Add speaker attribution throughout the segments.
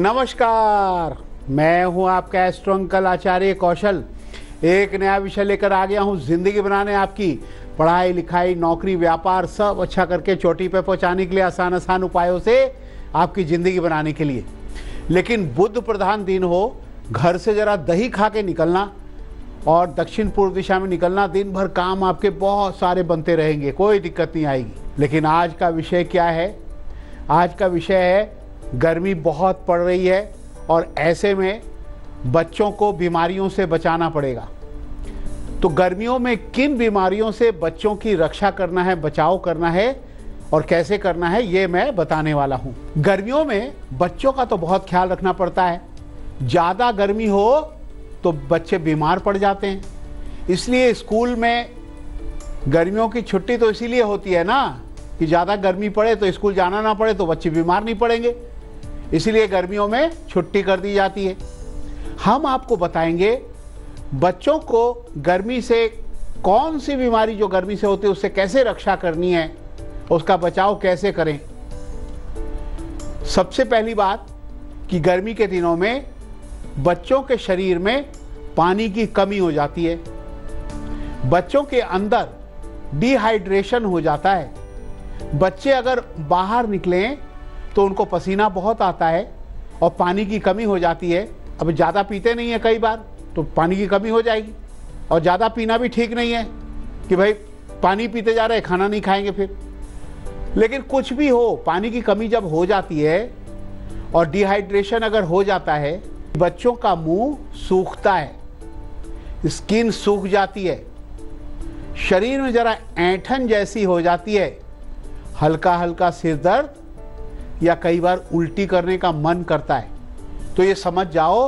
Speaker 1: नमस्कार, मैं हूं आपका एस्ट्रो अंकल आचार्य कौशल। एक नया विषय लेकर आ गया हूं, जिंदगी बनाने आपकी पढ़ाई लिखाई नौकरी व्यापार सब अच्छा करके चोटी पे पहुंचाने के लिए आसान आसान उपायों से आपकी ज़िंदगी बनाने के लिए। लेकिन बुध प्रधान दिन हो, घर से ज़रा दही खा के निकलना और दक्षिण पूर्व दिशा में निकलना। दिन भर काम आपके बहुत सारे बनते रहेंगे, कोई दिक्कत नहीं आएगी। लेकिन आज का विषय क्या है? आज का विषय है गर्मी बहुत पड़ रही है और ऐसे में बच्चों को बीमारियों से बचाना पड़ेगा। तो गर्मियों में किन बीमारियों से बच्चों की रक्षा करना है, बचाव करना है और कैसे करना है, ये मैं बताने वाला हूँ। गर्मियों में बच्चों का तो बहुत ख्याल रखना पड़ता है। ज़्यादा गर्मी हो तो बच्चे बीमार पड़ जाते हैं। इसलिए स्कूल में गर्मियों की छुट्टी तो इसीलिए होती है ना कि ज़्यादा गर्मी पड़े तो स्कूल जाना ना पड़े, तो बच्चे बीमार नहीं पड़ेंगे। इसीलिए गर्मियों में छुट्टी कर दी जाती है। हम आपको बताएंगे बच्चों को गर्मी से कौन सी बीमारी जो गर्मी से होती है उससे कैसे रक्षा करनी है, उसका बचाव कैसे करें। सबसे पहली बात कि गर्मी के दिनों में बच्चों के शरीर में पानी की कमी हो जाती है। बच्चों के अंदर डिहाइड्रेशन हो जाता है। बच्चे अगर बाहर निकलें तो उनको पसीना बहुत आता है और पानी की कमी हो जाती है। अब ज़्यादा पीते नहीं है कई बार, तो पानी की कमी हो जाएगी। और ज़्यादा पीना भी ठीक नहीं है कि भाई पानी पीते जा रहे हैं, खाना नहीं खाएंगे फिर। लेकिन कुछ भी हो, पानी की कमी जब हो जाती है और डिहाइड्रेशन अगर हो जाता है, बच्चों का मुंह सूखता है, स्किन सूख जाती है, शरीर में ज़रा ऐंठन जैसी हो जाती है, हल्का हल्का सिर दर्द या कई बार उल्टी करने का मन करता है। तो ये समझ जाओ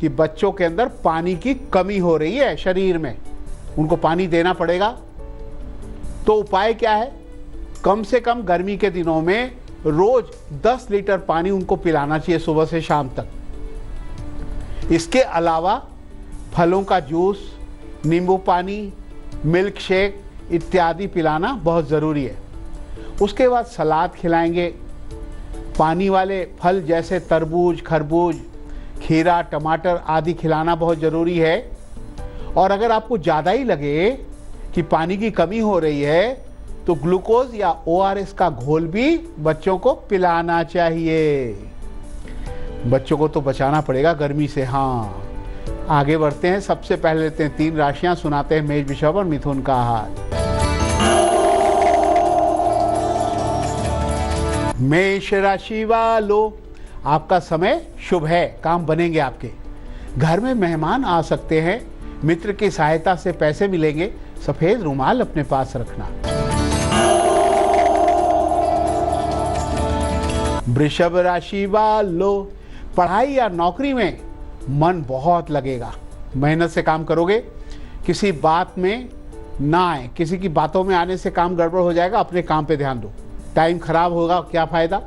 Speaker 1: कि बच्चों के अंदर पानी की कमी हो रही है शरीर में, उनको पानी देना पड़ेगा। तो उपाय क्या है? कम से कम गर्मी के दिनों में रोज 10 लीटर पानी उनको पिलाना चाहिए सुबह से शाम तक। इसके अलावा फलों का जूस, नींबू पानी, मिल्क शेक इत्यादि पिलाना बहुत ज़रूरी है। उसके बाद सलाद खिलाएंगे। पानी वाले फल जैसे तरबूज, खरबूज, खीरा, टमाटर आदि खिलाना बहुत ज़रूरी है। और अगर आपको ज़्यादा ही लगे कि पानी की कमी हो रही है तो ग्लूकोज या ORS का घोल भी बच्चों को पिलाना चाहिए। बच्चों को तो बचाना पड़ेगा गर्मी से। हाँ, आगे बढ़ते हैं। सबसे पहले लेते हैं 3 राशियां, सुनाते हैं मेष, वृषभ और मिथुन का हाल। मेष राशि वालों, आपका समय शुभ है, काम बनेंगे आपके। घर में मेहमान आ सकते हैं, मित्र की सहायता से पैसे मिलेंगे। सफेद रुमाल अपने पास रखना। वृषभ राशि वालों, पढ़ाई या नौकरी में मन बहुत लगेगा, मेहनत से काम करोगे। किसी बात में ना आए, किसी की बातों में आने से काम गड़बड़ हो जाएगा। अपने काम पे ध्यान दो, टाइम खराब होगा, क्या फायदा।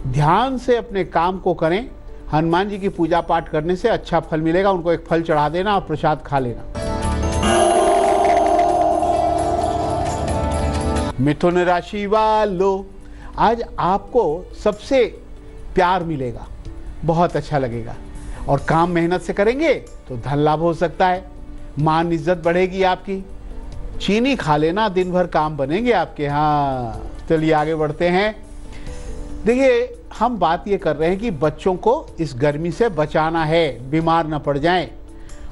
Speaker 1: ध्यान से अपने काम को करें। हनुमान जी की पूजा पाठ करने से अच्छा फल मिलेगा। उनको एक फल चढ़ा देना और प्रसाद खा लेना। मिथुन राशि वालों, आज आपको सबसे प्यार मिलेगा, बहुत अच्छा लगेगा। और काम मेहनत से करेंगे तो धन लाभ हो सकता है, मान इज्जत बढ़ेगी आपकी। चीनी खा लेना, दिन भर काम बनेंगे आपके। हाँ, चलिए आगे बढ़ते हैं। देखिए, हम बात ये कर रहे हैं कि बच्चों को इस गर्मी से बचाना है, बीमार ना पड़ जाएं।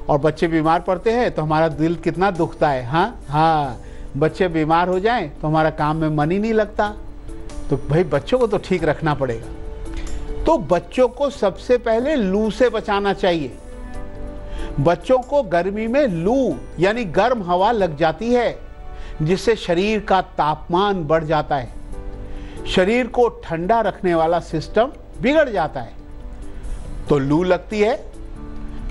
Speaker 1: और बच्चे बीमार पड़ते हैं तो हमारा दिल कितना दुखता है। हाँ, बच्चे बीमार हो जाएं तो हमारा काम में मन ही नहीं लगता। तो भाई बच्चों को तो ठीक रखना पड़ेगा। तो बच्चों को सबसे पहले लू से बचाना चाहिए। बच्चों को गर्मी में लू यानी गर्म हवा लग जाती है, जिससे शरीर का तापमान बढ़ जाता है, शरीर को ठंडा रखने वाला सिस्टम बिगड़ जाता है। तो लू लगती है।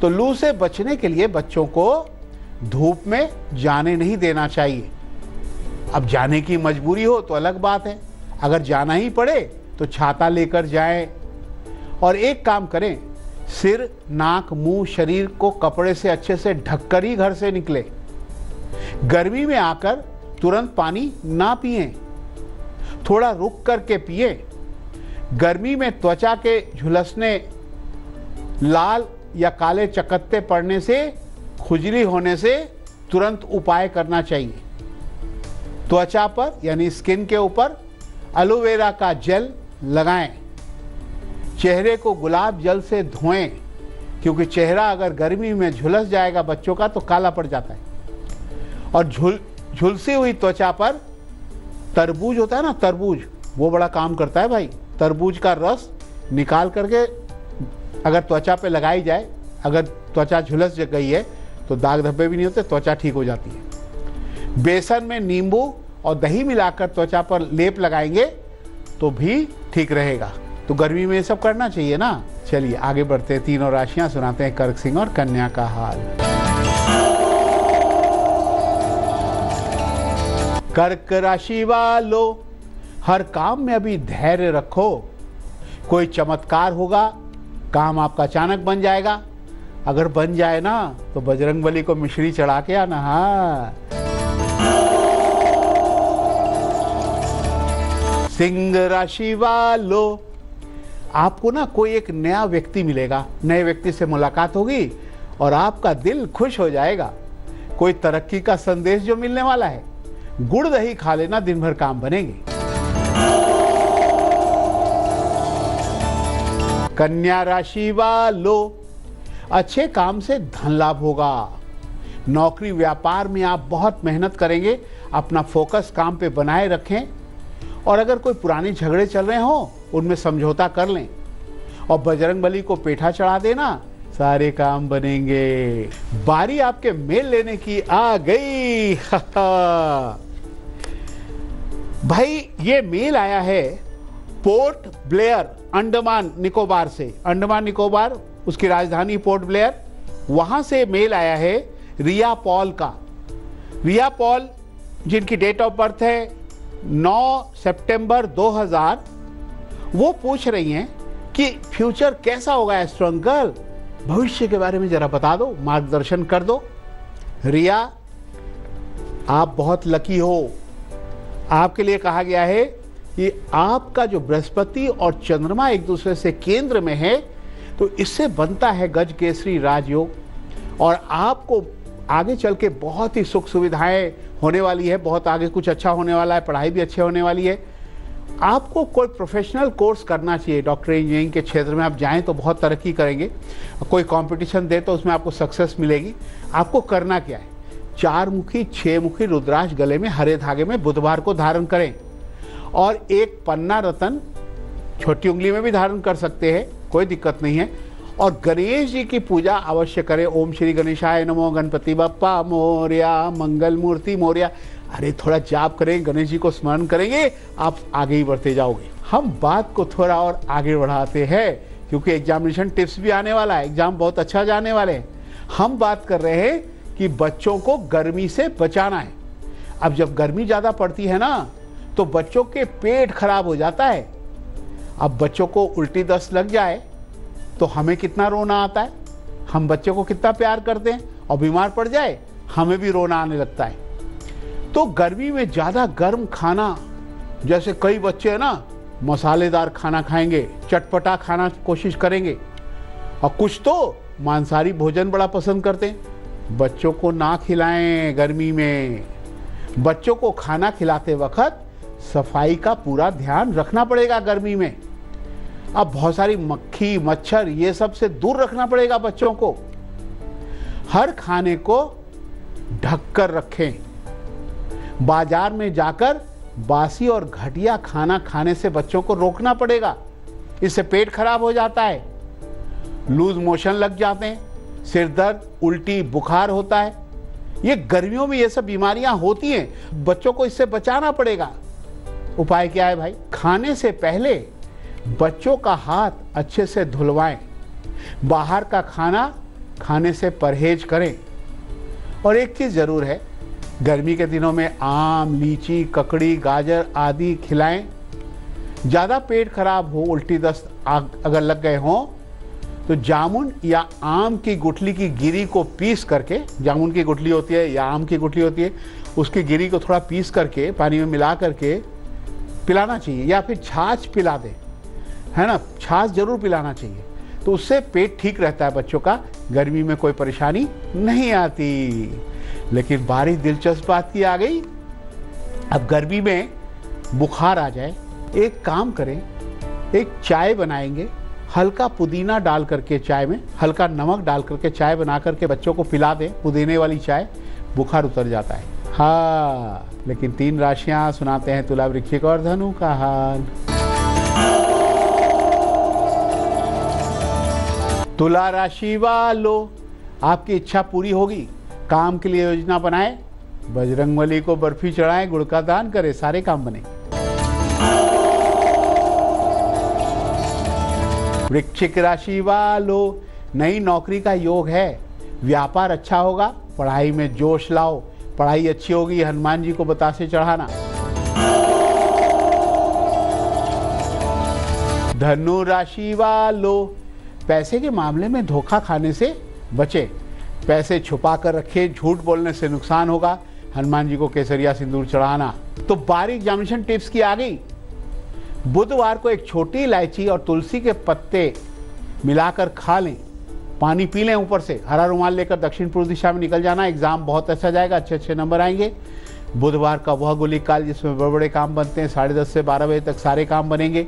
Speaker 1: तो लू से बचने के लिए बच्चों को धूप में जाने नहीं देना चाहिए। अब जाने की मजबूरी हो तो अलग बात है, अगर जाना ही पड़े तो छाता लेकर जाएं। और एक काम करें, सिर, नाक, मुंह, शरीर को कपड़े से अच्छे से ढककर ही घर से निकले। गर्मी में आकर तुरंत पानी ना पिएं, थोड़ा रुक करके पिएं। गर्मी में त्वचा के झुलसने लाल या काले चकत्ते पड़ने से, खुजली होने से तुरंत उपाय करना चाहिए। त्वचा पर यानी स्किन के ऊपर एलोवेरा का जेल लगाएं। चेहरे को गुलाब जल से धोएं, क्योंकि चेहरा अगर गर्मी में झुलस जाएगा बच्चों का तो काला पड़ जाता है। और झुलसी हुई त्वचा पर तरबूज होता है ना, तरबूज, वो बड़ा काम करता है भाई। तरबूज का रस निकाल करके अगर त्वचा पे लगाई जाए, अगर त्वचा झुलस गई है तो दाग धब्बे भी नहीं होते, त्वचा ठीक हो जाती है। बेसन में नींबू और दही मिलाकर त्वचा पर लेप लगाएंगे तो भी ठीक रहेगा। तो गर्मी में ये सब करना चाहिए ना। चलिए आगे बढ़ते हैं, तीनों राशियां सुनाते हैं कर्क, सिंह और कन्या का हाल। कर्क राशि वालों, हर काम में अभी धैर्य रखो। कोई चमत्कार होगा, काम आपका अचानक बन जाएगा। अगर बन जाए ना तो बजरंगबली को मिश्री चढ़ा के आना। हाँ, सिंह राशि वालों, आपको ना कोई एक नया व्यक्ति मिलेगा, नए व्यक्ति से मुलाकात होगी और आपका दिल खुश हो जाएगा। कोई तरक्की का संदेश जो मिलने वाला है। गुड़ दही खा लेना, दिन भर काम बनेंगे। कन्या राशि वालों, अच्छे काम से धन लाभ होगा। नौकरी व्यापार में आप बहुत मेहनत करेंगे, अपना फोकस काम पे बनाए रखें। और अगर कोई पुराने झगड़े चल रहे हो उनमें समझौता कर लें और बजरंगबली को पेठा चढ़ा देना, सारे काम बनेंगे। बारी आपके मेल लेने की आ गई। भाई ये मेल आया है पोर्ट ब्लेयर, अंडमान निकोबार से। अंडमान निकोबार उसकी राजधानी पोर्ट ब्लेयर, वहां से मेल आया है रिया पॉल का। रिया पॉल जिनकी डेट ऑफ बर्थ है 9 सितंबर 2000, वो पूछ रही हैं कि फ्यूचर कैसा होगा एस्ट्रो अंकल, भविष्य के बारे में जरा बता दो, मार्गदर्शन कर दो। रिया, आप बहुत लकी हो। आपके लिए कहा गया है कि आपका जो बृहस्पति और चंद्रमा एक दूसरे से केंद्र में है, तो इससे बनता है गज केसरी राजयोग। और आपको आगे चल के बहुत ही सुख सुविधाएं होने वाली है, बहुत आगे कुछ अच्छा होने वाला है, पढ़ाई भी अच्छी होने वाली है। आपको कोई प्रोफेशनल कोर्स करना चाहिए। डॉक्टर इंजीनियरिंग के क्षेत्र में आप जाएं तो बहुत तरक्की करेंगे। कोई कंपटीशन दे तो उसमें आपको सक्सेस मिलेगी। आपको करना क्या है, 4 मुखी 6 मुखी रुद्राक्ष गले में हरे धागे में बुधवार को धारण करें और एक पन्ना रतन छोटी उंगली में भी धारण कर सकते हैं, कोई दिक्कत नहीं है। और गणेश जी की पूजा अवश्य करें। ओम श्री गणेशाय नमो, गणपति बप्पा मोरया, मंगल मूर्ति मोरया। अरे थोड़ा जाप करें, गणेश जी को स्मरण करेंगे, आप आगे ही बढ़ते जाओगे। हम बात को थोड़ा और आगे बढ़ाते हैं क्योंकि एग्जामिनेशन टिप्स भी आने वाला है, एग्जाम बहुत अच्छा जाने वाले हैं। हम बात कर रहे हैं कि बच्चों को गर्मी से बचाना है। अब जब गर्मी ज़्यादा पड़ती है ना तो बच्चों के पेट खराब हो जाता है। अब बच्चों को उल्टी दस्त लग जाए तो हमें कितना रोना आता है, हम बच्चों को कितना प्यार करते हैं, और बीमार पड़ जाए हमें भी रोना आने लगता है। तो गर्मी में ज़्यादा गर्म खाना, जैसे कई बच्चे हैं ना मसालेदार खाना खाएंगे, चटपटा खाना कोशिश करेंगे, और कुछ तो मांसाहारी भोजन बड़ा पसंद करते हैं। बच्चों को ना खिलाएं गर्मी में। बच्चों को खाना खिलाते वक्त सफाई का पूरा ध्यान रखना पड़ेगा गर्मी में। अब बहुत सारी मक्खी मच्छर ये सब से दूर रखना पड़ेगा बच्चों को। हर खाने को ढक कर रखें। बाजार में जाकर बासी और घटिया खाना खाने से बच्चों को रोकना पड़ेगा, इससे पेट खराब हो जाता है, लूज मोशन लग जाते हैं, सिर दर्द, उल्टी, बुखार होता है। ये गर्मियों में ये सब बीमारियां होती हैं, बच्चों को इससे बचाना पड़ेगा। उपाय क्या है भाई? खाने से पहले बच्चों का हाथ अच्छे से धुलवाएं। बाहर का खाना खाने से परहेज करें। और एक चीज़ ज़रूर है, गर्मी के दिनों में आम, लीची, ककड़ी, गाजर आदि खिलाएं। ज़्यादा पेट खराब हो, उल्टी दस्त अगर लग गए हों तो जामुन या आम की गुठली की गिरी को पीस करके, जामुन की गुठली होती है या आम की गुठली होती है, उसकी गिरी को थोड़ा पीस करके पानी में मिला करके पिलाना चाहिए, या फिर छाछ पिला दें, है ना, छाछ जरूर पिलाना चाहिए। तो उससे पेट ठीक रहता है बच्चों का, गर्मी में कोई परेशानी नहीं आती। लेकिन बड़ी दिलचस्प बात की आ गई, अब गर्मी में बुखार आ जाए, एक काम करें, एक चाय बनाएंगे, हल्का पुदीना डाल करके चाय में, हल्का नमक डाल करके चाय बना करके बच्चों को पिला दें, पुदीने वाली चाय, बुखार उतर जाता है। हाँ, लेकिन 3 राशियां सुनाते हैं, तुला, वृश्चिक और धनु का हाल। तुला राशि वालों, आपकी इच्छा पूरी होगी, काम के लिए योजना बनाए, बजरंगबली को बर्फी चढ़ाएं, गुड़ का दान करें, सारे काम बने। वृश्चिक राशि वालों, नई नौकरी का योग है, व्यापार अच्छा होगा, पढ़ाई में जोश लाओ, पढ़ाई अच्छी होगी, हनुमान जी को बतासे चढ़ाना। धनु राशि वालों, पैसे के मामले में धोखा खाने से बचे, पैसे छुपा कर रखे, झूठ बोलने से नुकसान होगा, हनुमान जी को केसरिया सिंदूर चढ़ाना। तो बार एग्जामिनेशन टिप्स की आ गई। बुधवार को एक छोटी इलायची और तुलसी के पत्ते मिलाकर खा लें, पानी पी लें ऊपर से, हरा रुमाल लेकर दक्षिण पूर्व दिशा में निकल जाना, एग्जाम बहुत अच्छा जाएगा, अच्छे नंबर आएंगे। बुधवार का वह गुलिक काल जिसमें बड़े बड़े काम बनते हैं, 10:30 से 12 बजे तक सारे काम बनेंगे,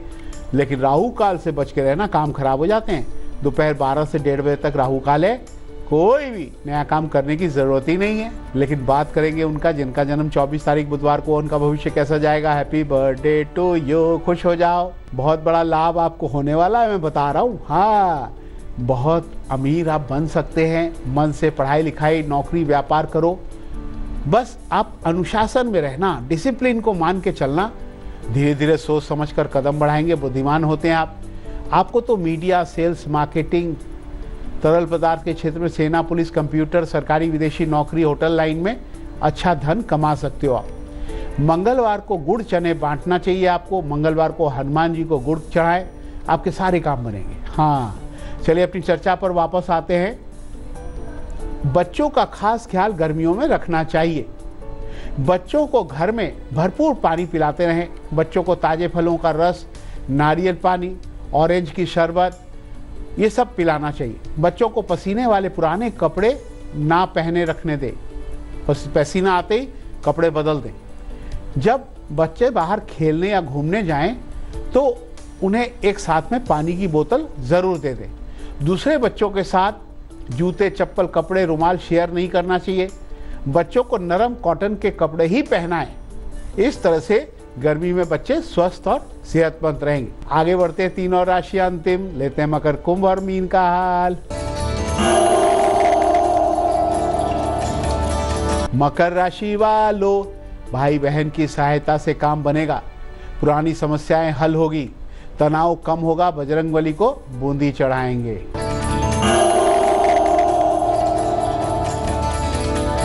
Speaker 1: लेकिन राहु काल से बच के रहना, काम खराब हो जाते हैं। दोपहर 12 से 1:30 बजे तक राहु काल है, कोई भी नया काम करने की जरूरत ही नहीं है। लेकिन बात करेंगे उनका जिनका जन्म 24 तारीख बुधवार को, उनका भविष्य कैसा जाएगा। हैप्पी बर्थडे टू यू, खुश हो जाओ, बहुत बड़ा लाभ आपको होने वाला है, मैं बता रहा हूँ। हाँ, बहुत अमीर आप बन सकते हैं, मन से पढ़ाई लिखाई नौकरी व्यापार करो, बस आप अनुशासन में रहना, डिसिप्लिन को मान के चलना, धीरे धीरे सोच समझ कर कदम बढ़ाएंगे, बुद्धिमान होते हैं आप। आपको तो मीडिया, सेल्स, मार्केटिंग, तरल पदार्थ के क्षेत्र में, सेना, पुलिस, कंप्यूटर, सरकारी विदेशी नौकरी, होटल लाइन में अच्छा धन कमा सकते हो आप। मंगलवार को गुड़ चने बांटना चाहिए आपको, मंगलवार को हनुमान जी को गुड़ चढ़ाएं, आपके सारे काम बनेंगे। हाँ, चलिए अपनी चर्चा पर वापस आते हैं। बच्चों का खास ख्याल गर्मियों में रखना चाहिए, बच्चों को घर में भरपूर पानी पिलाते रहें, बच्चों को ताजे फलों का रस, नारियल पानी, ऑरेंज की शरबत, ये सब पिलाना चाहिए। बच्चों को पसीने वाले पुराने कपड़े ना पहने रखने दें, पसीना आते ही कपड़े बदल दें। जब बच्चे बाहर खेलने या घूमने जाएं तो उन्हें एक साथ में पानी की बोतल ज़रूर दे दें। दूसरे बच्चों के साथ जूते, चप्पल, कपड़े, रुमाल शेयर नहीं करना चाहिए। बच्चों को नरम कॉटन के कपड़े ही पहनाएं। इस तरह से गर्मी में बच्चे स्वस्थ और सेहतमंद रहेंगे। आगे बढ़ते हैं, 3 और राशियां अंतिम लेते हैं, मकर, कुंभ और मीन का हाल। मकर राशि वालों, भाई बहन की सहायता से काम बनेगा, पुरानी समस्याएं हल होगी, तनाव कम होगा, बजरंगबली को बूंदी चढ़ाएंगे।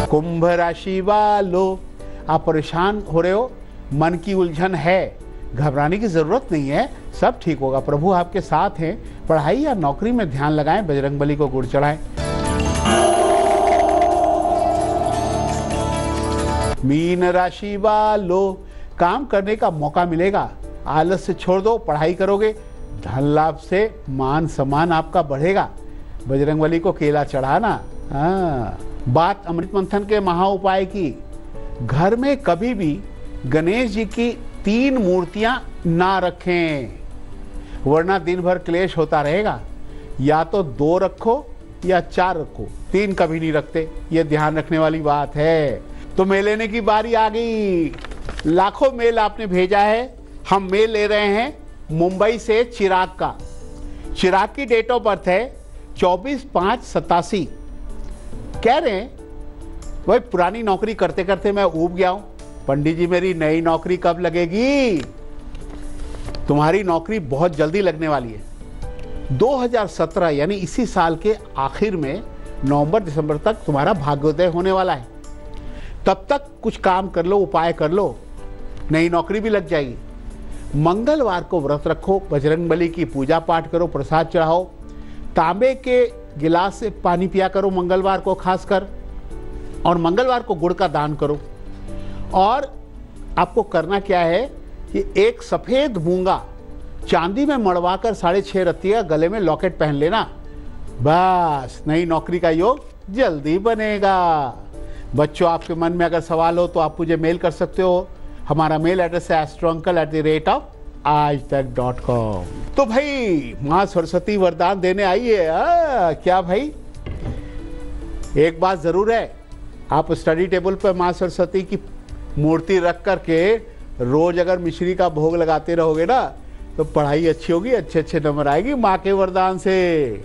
Speaker 1: कुंभ राशि वालों, आप परेशान हो रहे हो, मन की उलझन है, घबराने की जरूरत नहीं है, सब ठीक होगा, प्रभु आपके साथ हैं। पढ़ाई या नौकरी में ध्यान लगाएं, बजरंगबली को गुड़ चढ़ाएं। मीन राशि वालों, काम करने का मौका मिलेगा, आलस्य छोड़ दो, पढ़ाई करोगे, धन लाभ से मान सम्मान आपका बढ़ेगा, बजरंगबली को केला चढ़ाना। हाँ, बात अमृत मंथन के महा उपाय की, घर में कभी भी गणेश जी की 3 मूर्तियां ना रखें, वरना दिन भर क्लेश होता रहेगा। या तो 2 रखो या 4 रखो, 3 कभी नहीं रखते, ये ध्यान रखने वाली बात है। तो मेल लेने की बारी आ गई। लाखों मेल आपने भेजा है, हम मेल ले रहे हैं मुंबई से चिराग का। चिराग की डेट ऑफ बर्थ है 24/5/87। कह रहे हैं भाई पुरानी नौकरी करते करते मैं ऊब गया हूं, पंडित जी मेरी नई नौकरी कब लगेगी। तुम्हारी नौकरी बहुत जल्दी लगने वाली है। 2017 यानी इसी साल के आखिर में नवंबर दिसंबर तक तुम्हारा भाग्योदय होने वाला है। तब तक कुछ काम कर लो, उपाय कर लो, नई नौकरी भी लग जाएगी। मंगलवार को व्रत रखो, बजरंगबली की पूजा पाठ करो, प्रसाद चढ़ाओ, तांबे के गिलास से पानी पिया करो मंगलवार को खासकर, और मंगलवार को गुड़ का दान करो। और आपको करना क्या है कि एक सफ़ेद मूंगा चांदी में मड़वाकर 6.5 रत्ती का गले में लॉकेट पहन लेना, बस नई नौकरी का योग जल्दी बनेगा। बच्चों, आपके मन में अगर सवाल हो तो आप मुझे मेल कर सकते हो। हमारा मेल एड्रेस है astrouncle@aajtak.com। तो भाई माँ सरस्वती वरदान देने आई है। क्या भाई, एक बात जरूर है, आप स्टडी टेबल पर माँ सरस्वती की मूर्ति रख करके रोज अगर मिश्री का भोग लगाते रहोगे ना तो पढ़ाई अच्छी होगी, अच्छे अच्छे नंबर आएगी माँ के वरदान से।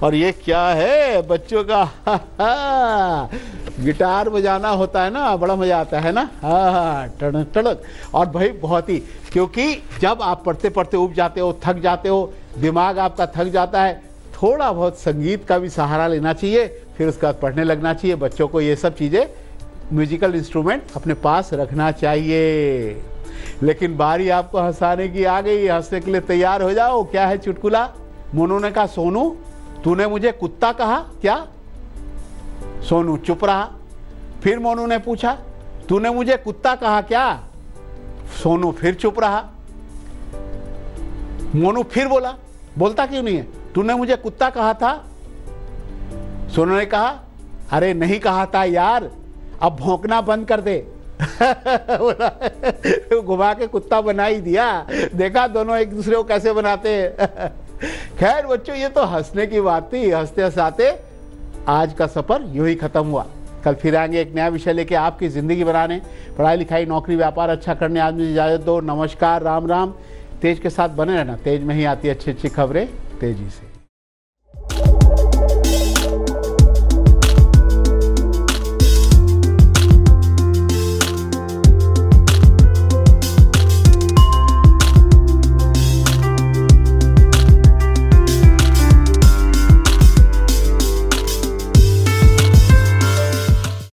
Speaker 1: और ये क्या है बच्चों का गिटार बजाना होता है ना, बड़ा मजा आता है ना, टड़क टड़क। और भाई बहुत ही, क्योंकि जब आप पढ़ते पढ़ते उब जाते हो, थक जाते हो, दिमाग आपका थक जाता है, थोड़ा बहुत संगीत का भी सहारा लेना चाहिए, फिर उसके बाद पढ़ने लगना चाहिए। बच्चों को ये सब चीज़ें, म्यूजिकल इंस्ट्रूमेंट अपने पास रखना चाहिए। लेकिन बारी आपको हंसाने की आ गई, हंसने के लिए तैयार हो जाओ। क्या है चुटकुला? मोनू ने कहा, सोनू तूने मुझे कुत्ता कहा क्या? सोनू चुप रहा। फिर मोनू ने पूछा, तूने मुझे कुत्ता कहा क्या? सोनू फिर चुप रहा। मोनू फिर बोला, बोलता क्यों नहीं है, तूने मुझे कुत्ता कहा था? सोनू ने कहा, अरे नहीं कहा था यार, अब भौंकना बंद कर दे। घुमा के कुत्ता बना ही दिया। देखा दोनों एक दूसरे को कैसे बनाते हैं। खैर बच्चों, ये तो हंसने की बात थी। हंसते हंसाते आज का सफर यूं ही खत्म हुआ। कल फिर आएंगे एक नया विषय लेके आपकी जिंदगी बनाने, पढ़ाई लिखाई नौकरी व्यापार अच्छा करने। आज मुझे इजाजत दो। नमस्कार, राम राम। तेज के साथ बने रहना, तेज में ही आती अच्छी अच्छी खबरें तेजी से।